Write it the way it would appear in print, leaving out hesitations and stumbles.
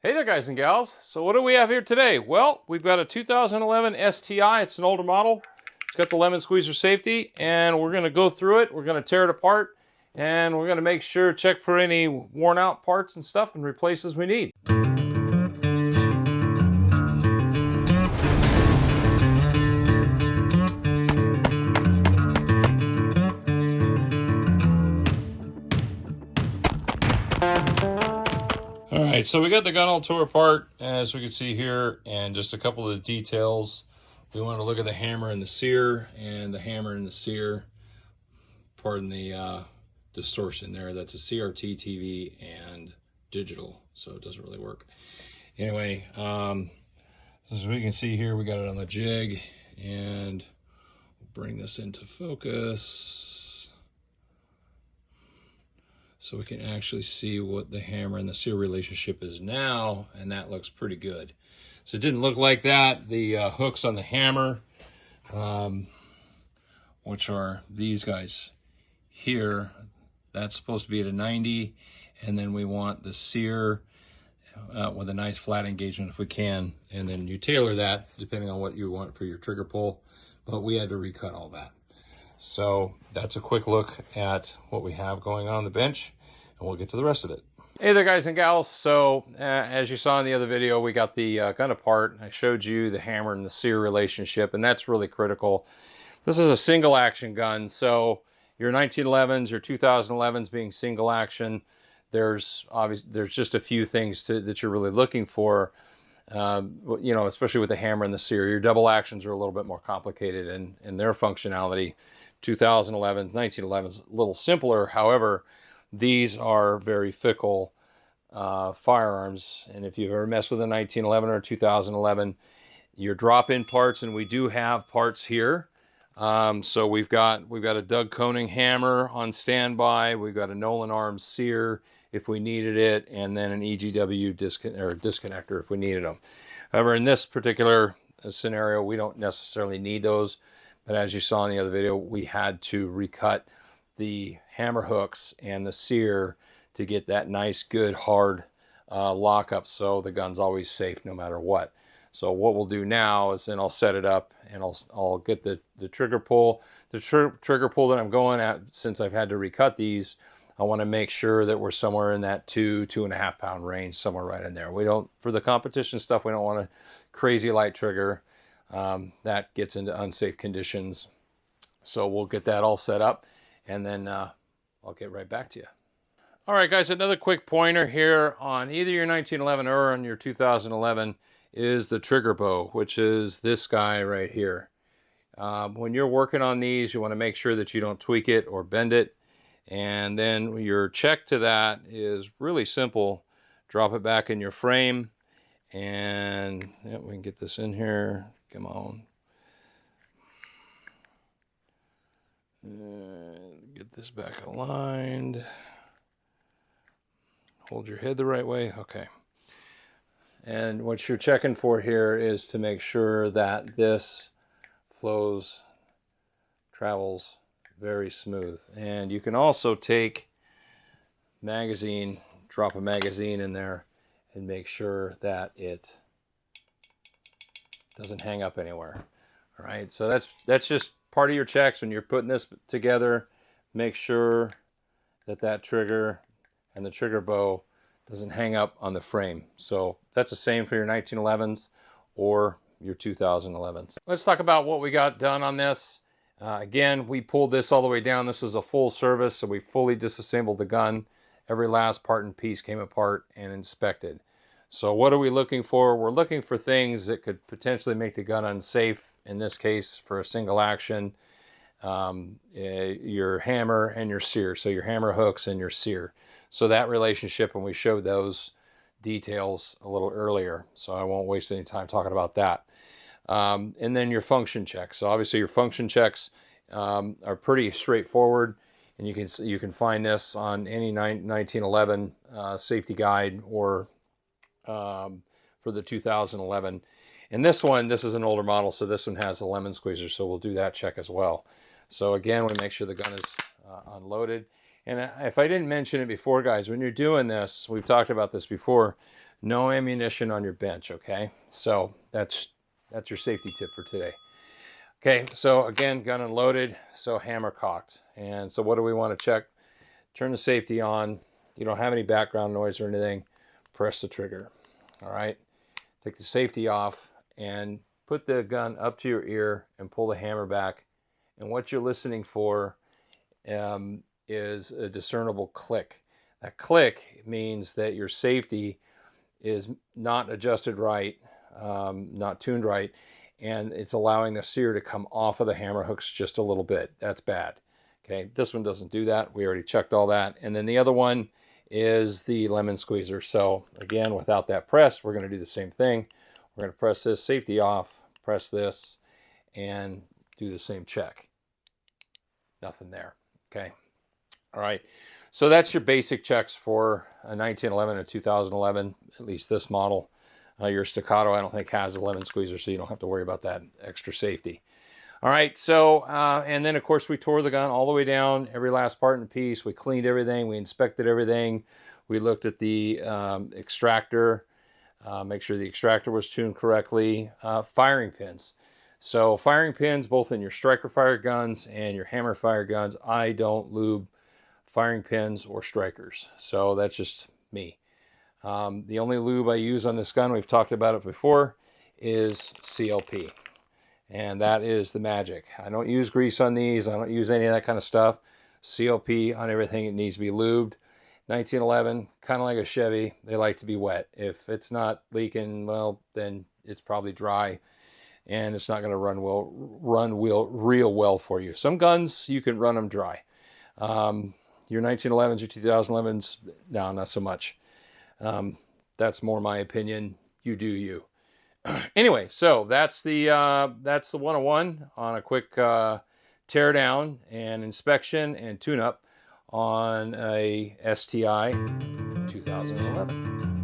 Hey there guys and gals. So what do we have here today? Well, we've got a 2011 STI. It's an older model. It's got the lemon squeezer safety, and we're going to go through it. We're going to tear it apart, and we're going to make sure, check for any worn out parts and stuff and replace as we need. Alright, so we got the gun all tore apart, as we can see here, and just a couple of the details. We want to look at the hammer and the sear, and the hammer and the sear, pardon the distortion there, that's a CRT TV and digital, so it doesn't really work. Anyway, as we can see here, we got it on the jig, and we'll bring this into focus so we can actually see what the hammer and the sear relationship is now, and that looks pretty good. So it didn't look like that. The hooks on the hammer, which are these guys here, that's supposed to be at a 90, and then we want the sear with a nice flat engagement if we can, and then you tailor that depending on what you want for your trigger pull, but we had to recut all that. So that's a quick look at what we have going on the bench, and we'll get to the rest of it. Hey there guys and gals. So as you saw in the other video, we got the gun apart. I showed you the hammer and the sear relationship, and that's really critical. This is a single action gun, so your 1911s, your 2011s being single action, there's just a few things that you're really looking for. You know, especially with the hammer and the sear. Your double actions are a little bit more complicated in their functionality. 2011, 1911's a little simpler. However, these are very fickle firearms, and if you've ever messed with a 1911 or 2011, your drop-in parts, and we do have parts here. So we've got a Doug Koning hammer on standby. We've got a Nolan Arms sear if we needed it, and then an EGW disconnector if we needed them. However, in this particular scenario, we don't necessarily need those, but as you saw in the other video, we had to recut the hammer hooks and the sear to get that nice, good, hard lockup, so the gun's always safe no matter what. So what we'll do now is then I'll set it up, and I'll get the trigger pull. The trigger pull that I'm going at, since I've had to recut these, I want to make sure that we're somewhere in that 2.5 pound range, somewhere right in there. We don't, for the competition stuff, we don't want a crazy light trigger. That gets into unsafe conditions. So we'll get that all set up, and then I'll get right back to you. All right, guys, another quick pointer here on either your 1911 or on your 2011 is the trigger bow, which is this guy right here. When you're working on these, you want to make sure that you don't tweak it or bend it. And then your check to that is really simple. Drop it back in your frame, and we can get this in here. Come on. Get this back aligned. Hold your head the right way. Okay. And what you're checking for here is to make sure that this travels very smooth. And you can also take magazine, drop a magazine in there, and make sure that it doesn't hang up anywhere. All right, so that's just part of your checks when you're putting this together. Make sure that trigger and the trigger bow doesn't hang up on the frame. So that's the same for your 1911s or your 2011s. Let's talk about what we got done on this. Again, we pulled this all the way down. This was a full service, so we fully disassembled the gun. Every last part and piece came apart and inspected. So what are we looking for? We're looking for things that could potentially make the gun unsafe. In this case, for a single action, your hammer and your sear. So your hammer hooks and your sear. So that relationship, and we showed those details a little earlier, so I won't waste any time talking about that. And then your function checks. So obviously your function checks are pretty straightforward, and you can find this on any 1911 safety guide or for the 2011. And this is an older model, so this one has a lemon squeezer, so we'll do that check as well. So again, we make sure the gun is unloaded. And if I didn't mention it before, guys, when you're doing this, we've talked about this before, no ammunition on your bench, okay? So that's your safety tip for today. Okay, so again, gun unloaded, so hammer cocked. And so what do we want to check? Turn the safety on. You don't have any background noise or anything. Press the trigger. All right, take the safety off and put the gun up to your ear and pull the hammer back. And what you're listening for is a discernible click. That click means that your safety is not adjusted right, not tuned right, and it's allowing the sear to come off of the hammer hooks just a little bit. That's bad. Okay, this one doesn't do that. We already checked all that. And then the other one is the lemon squeezer. So again, without that press, we're going to do the same thing. We're going to press this safety off, press this, and do the same check. Nothing there. Okay. All right. So that's your basic checks for a 1911 and 2011, at least this model. Your Staccato, I don't think, has a lemon squeezer, so you don't have to worry about that extra safety. All right, so, and then, of course, we tore the gun all the way down, every last part and piece. We cleaned everything. We inspected everything. We looked at the extractor, make sure the extractor was tuned correctly. Firing pins. So firing pins, both in your striker fire guns and your hammer fire guns, I don't lube firing pins or strikers. So that's just me. The only lube I use on this gun, we've talked about it before, is CLP. And that is the magic. I don't use grease on these. I don't use any of that kind of stuff. CLP on everything. It needs to be lubed. 1911, kind of like a Chevy, they like to be wet. If it's not leaking, well, then it's probably dry, and it's not going to run real well for you. Some guns, you can run them dry. Your 1911s or 2011s, no, not so much. That's more my opinion. You do you. Anyway, so that's the 101 on a quick tear down and inspection and tune up on a STI 2011.